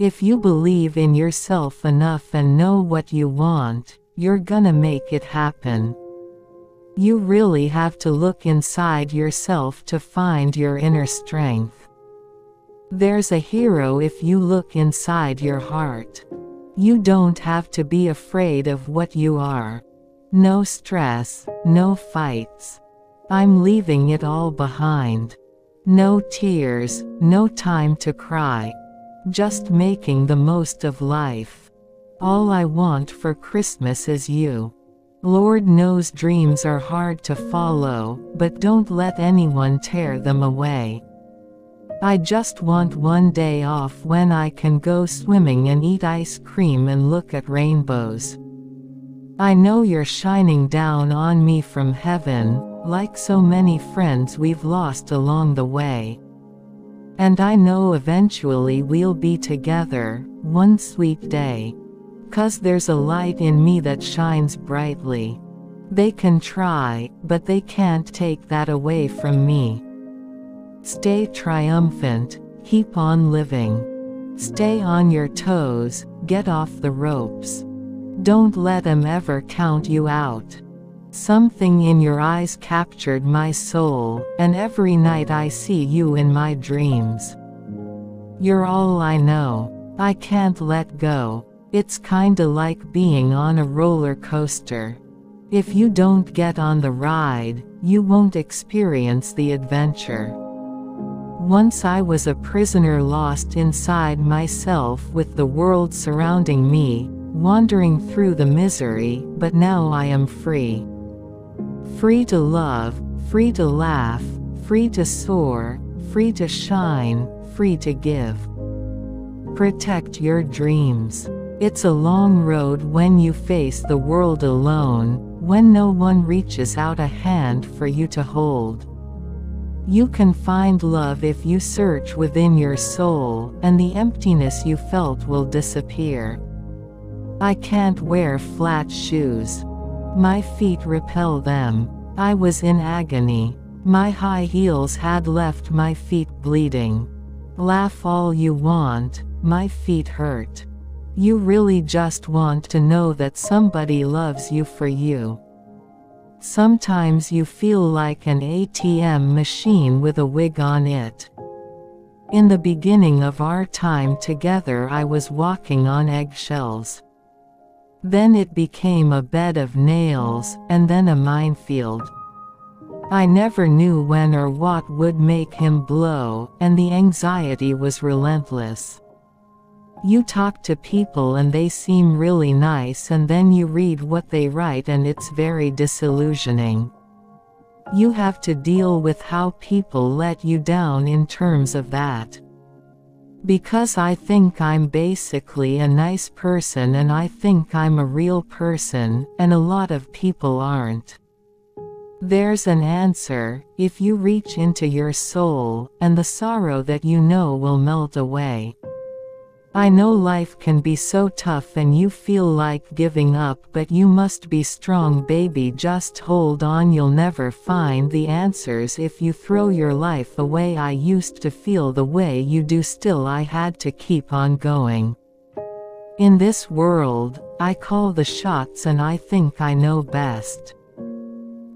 If you believe in yourself enough and know what you want, you're gonna make it happen. You really have to look inside yourself to find your inner strength. There's a hero if you look inside your heart. You don't have to be afraid of what you are. No stress, no fights. I'm leaving it all behind. No tears, no time to cry. Just making the most of life. All I want for Christmas is you. Lord knows dreams are hard to follow, but don't let anyone tear them away. I just want one day off when I can go swimming and eat ice cream and look at rainbows. I know you're shining down on me from heaven, like so many friends we've lost along the way. And I know eventually we'll be together, one sweet day. 'Cause there's a light in me that shines brightly. They can try, but they can't take that away from me. Stay triumphant, keep on living. Stay on your toes, get off the ropes. Don't let 'em ever count you out. Something in your eyes captured my soul, and every night I see you in my dreams. You're all I know. I can't let go. It's kinda like being on a roller coaster. If you don't get on the ride, you won't experience the adventure. Once I was a prisoner lost inside myself with the world surrounding me, wandering through the misery, but now I am free. Free to love, free to laugh, free to soar, free to shine, free to give. Protect your dreams. It's a long road when you face the world alone, when no one reaches out a hand for you to hold. You can find love if you search within your soul, and the emptiness you felt will disappear. I can't wear flat shoes. My feet repel them. I was in agony. My high heels had left my feet bleeding. Laugh all you want, my feet hurt. You really just want to know that somebody loves you for you. Sometimes you feel like an ATM machine with a wig on it. In the beginning of our time together I was walking on eggshells. Then it became a bed of nails, and then a minefield. I never knew when or what would make him blow, and the anxiety was relentless. You talk to people and they seem really nice, and then you read what they write and it's very disillusioning. You have to deal with how people let you down in terms of that. Because I think I'm basically a nice person and I think I'm a real person, and a lot of people aren't. There's an answer, if you reach into your soul, and the sorrow that you know will melt away. I know life can be so tough and you feel like giving up, but you must be strong, baby, just hold on, you'll never find the answers if you throw your life away. I used to feel the way you do, still I had to keep on going. In this world, I call the shots and I think I know best.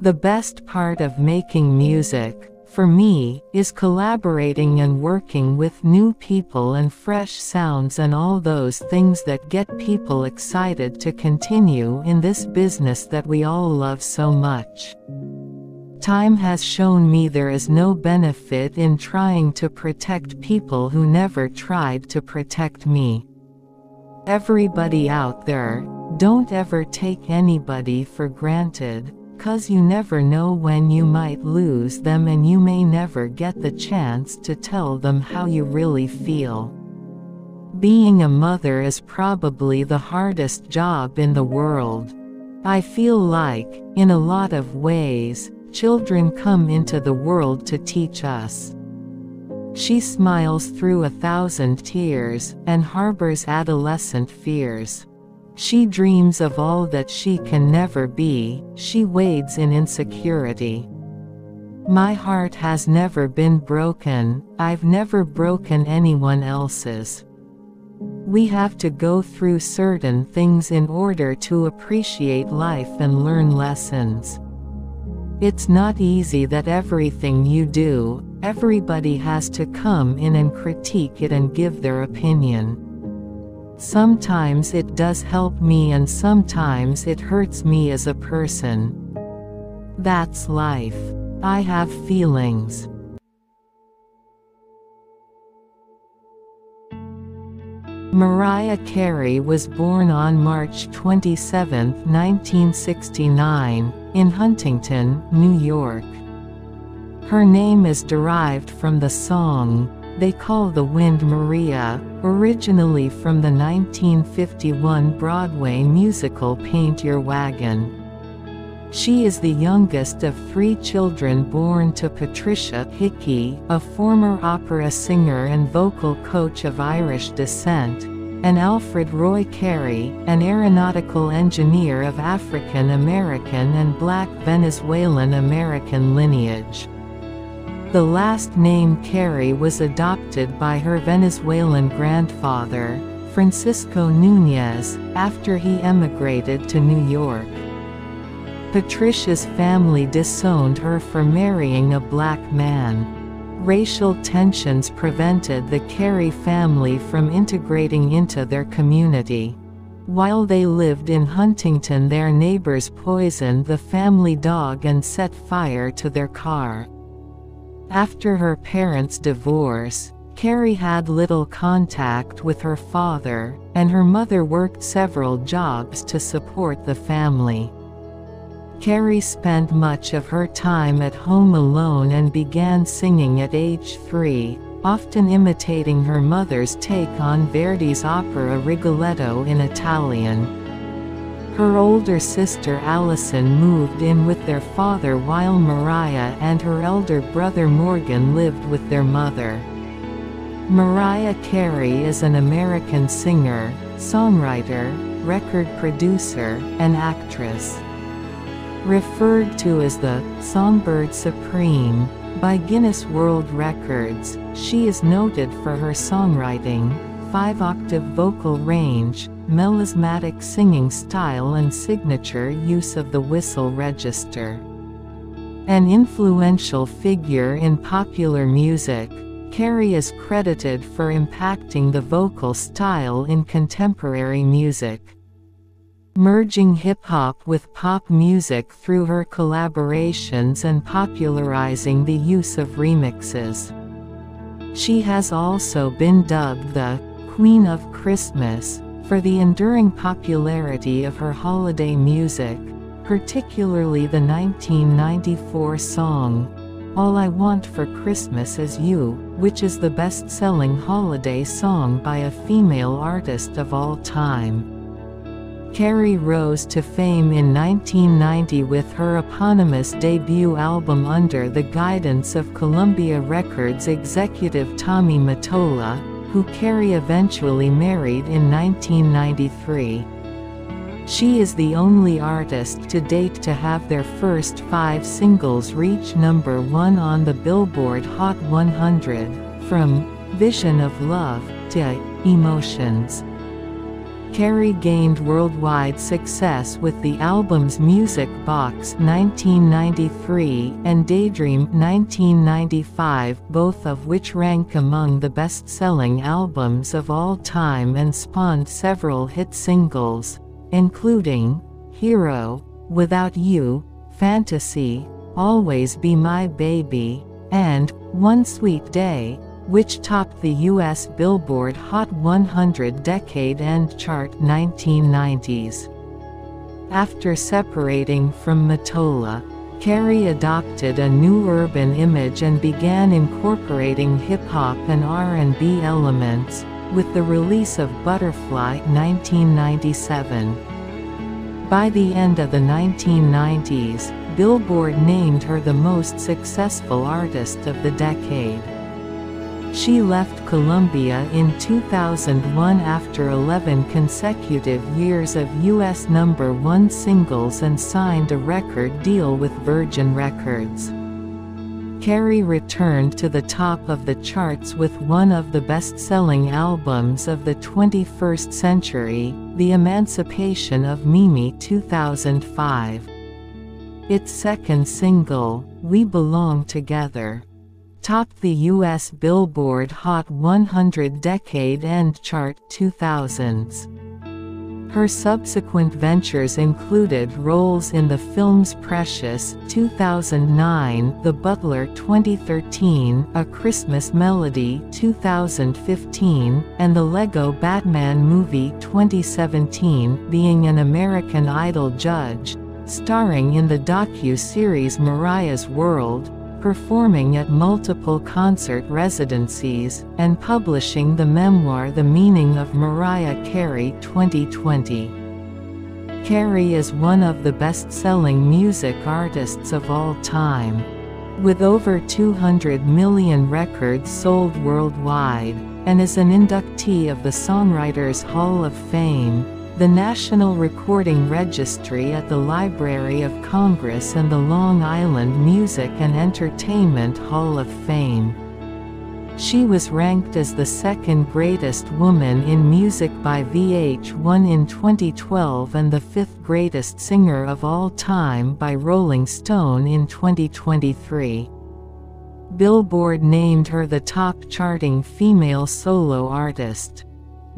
The best part of making music, for me, is collaborating and working with new people and fresh sounds and all those things that get people excited to continue in this business that we all love so much. Time has shown me there is no benefit in trying to protect people who never tried to protect me. Everybody out there, don't ever take anybody for granted. 'Cause you never know when you might lose them, and you may never get the chance to tell them how you really feel. Being a mother is probably the hardest job in the world. I feel like, in a lot of ways, children come into the world to teach us. She smiles through 1,000 tears, and harbors adolescent fears. She dreams of all that she can never be, she wades in insecurity. My heart has never been broken, I've never broken anyone else's. We have to go through certain things in order to appreciate life and learn lessons. It's not easy that everything you do, everybody has to come in and critique it and give their opinion. Sometimes it does help me and sometimes it hurts me as a person. That's life. I have feelings. Mariah Carey was born on March 27, 1969, in Huntington, New York. Her name is derived from the song, They Call the Wind Mariah, originally from the 1951 Broadway musical Paint Your Wagon. She is the youngest of 3 children born to Patricia Hickey, a former opera singer and vocal coach of Irish descent, and Alfred Roy Carey, an aeronautical engineer of African American and Black Venezuelan American lineage. The last name Carey was adopted by her Venezuelan grandfather, Francisco Núñez, after he emigrated to New York. Patricia's family disowned her for marrying a black man. Racial tensions prevented the Carey family from integrating into their community. While they lived in Huntington, their neighbors poisoned the family dog and set fire to their car. After her parents' divorce, Carey had little contact with her father, and her mother worked several jobs to support the family. Carey spent much of her time at home alone and began singing at age 3, often imitating her mother's take on Verdi's opera Rigoletto in Italian. Her older sister Allison moved in with their father while Mariah and her elder brother Morgan lived with their mother. Mariah Carey is an American singer, songwriter, record producer, and actress. Referred to as the "Songbird Supreme" by Guinness World Records, she is noted for her songwriting, 5-octave vocal range, melismatic singing style and signature use of the whistle register. An influential figure in popular music, Carey is credited for impacting the vocal style in contemporary music, merging hip-hop with pop music through her collaborations and popularizing the use of remixes. She has also been dubbed the "Queen of Christmas" for the enduring popularity of her holiday music, particularly the 1994 song, "All I Want for Christmas Is You," which is the best-selling holiday song by a female artist of all time. Carey rose to fame in 1990 with her eponymous debut album under the guidance of Columbia Records executive Tommy Mottola, who Carey eventually married in 1993. She is the only artist to date to have their first 5 singles reach #1 on the Billboard Hot 100, from "Vision of Love" to "Emotions." Carey gained worldwide success with the albums Music Box 1993 and Daydream 1995, both of which rank among the best-selling albums of all time and spawned several hit singles, including "Hero," "Without You," "Fantasy," "Always Be My Baby," and "One Sweet Day," which topped the U.S. Billboard Hot 100 Decade-End Chart 1990s. After separating from Mottola, Carey adopted a new urban image and began incorporating hip-hop and R&B elements, with the release of Butterfly 1997. By the end of the 1990s, Billboard named her the most successful artist of the decade. She left Columbia in 2001 after 11 consecutive years of U.S. #1 singles and signed a record deal with Virgin Records. CAREY returned to the top of the charts with one of the best-selling albums of the 21st century, The Emancipation of Mimi 2005. Its second single, We Belong Together, topped the U.S. Billboard Hot 100 Decade-End Chart 2000s. Her subsequent ventures included roles in the films Precious 2009, The Butler 2013, A Christmas Melody 2015, and the Lego Batman movie 2017, being an American Idol judge, starring in the docu-series Mariah's World, performing at multiple concert residencies, and publishing the memoir The Meaning of Mariah Carey 2020. Carey is one of the best-selling music artists of all time. With over 200 million records sold worldwide, and is an inductee of the Songwriters Hall of Fame, the National Recording Registry at the Library of Congress and the Long Island Music and Entertainment Hall of Fame. She was ranked as the second greatest woman in music by VH1 in 2012 and the fifth greatest singer of all time by Rolling Stone in 2023. Billboard named her the top charting female solo artist,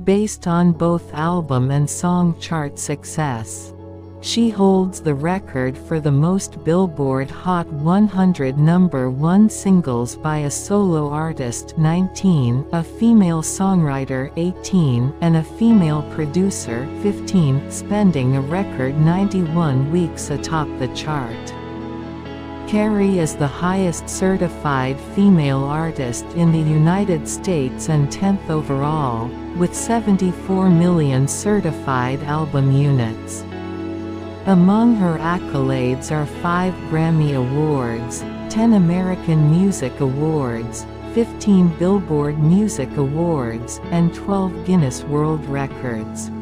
based on both album and song chart success. She holds the record for the most Billboard Hot 100 #1 singles by a solo artist 19, a female songwriter 18, and a female producer 15, spending a record 91 weeks atop the chart. Carey is the highest certified female artist in the United States and 10th overall, with 74 million certified album units. Among her accolades are 5 Grammy Awards, 10 American Music Awards, 15 Billboard Music Awards, and 12 Guinness World Records.